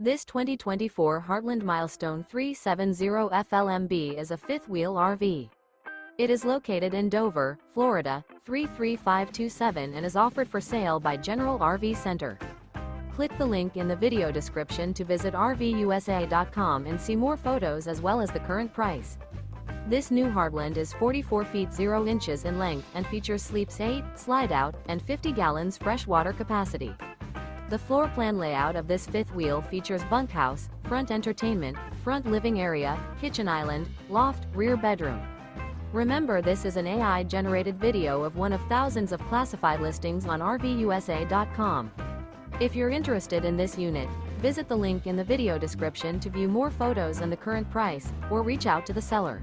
This 2024 Heartland Milestone 370 FLMB is a fifth-wheel RV. It is located in Dover, Florida, 33527 and is offered for sale by General RV Center. Click the link in the video description to visit RVUSA.com and see more photos as well as the current price. This new Heartland is 44 feet 0 inches in length and features sleeps 8, slide-out, and 50 gallons fresh water capacity. The floor plan layout of this fifth wheel features bunkhouse, front entertainment, front living area, kitchen island, loft, rear bedroom. Remember, this is an AI-generated video of one of thousands of classified listings on RVUSA.com. If you're interested in this unit, visit the link in the video description to view more photos and the current price, or reach out to the seller.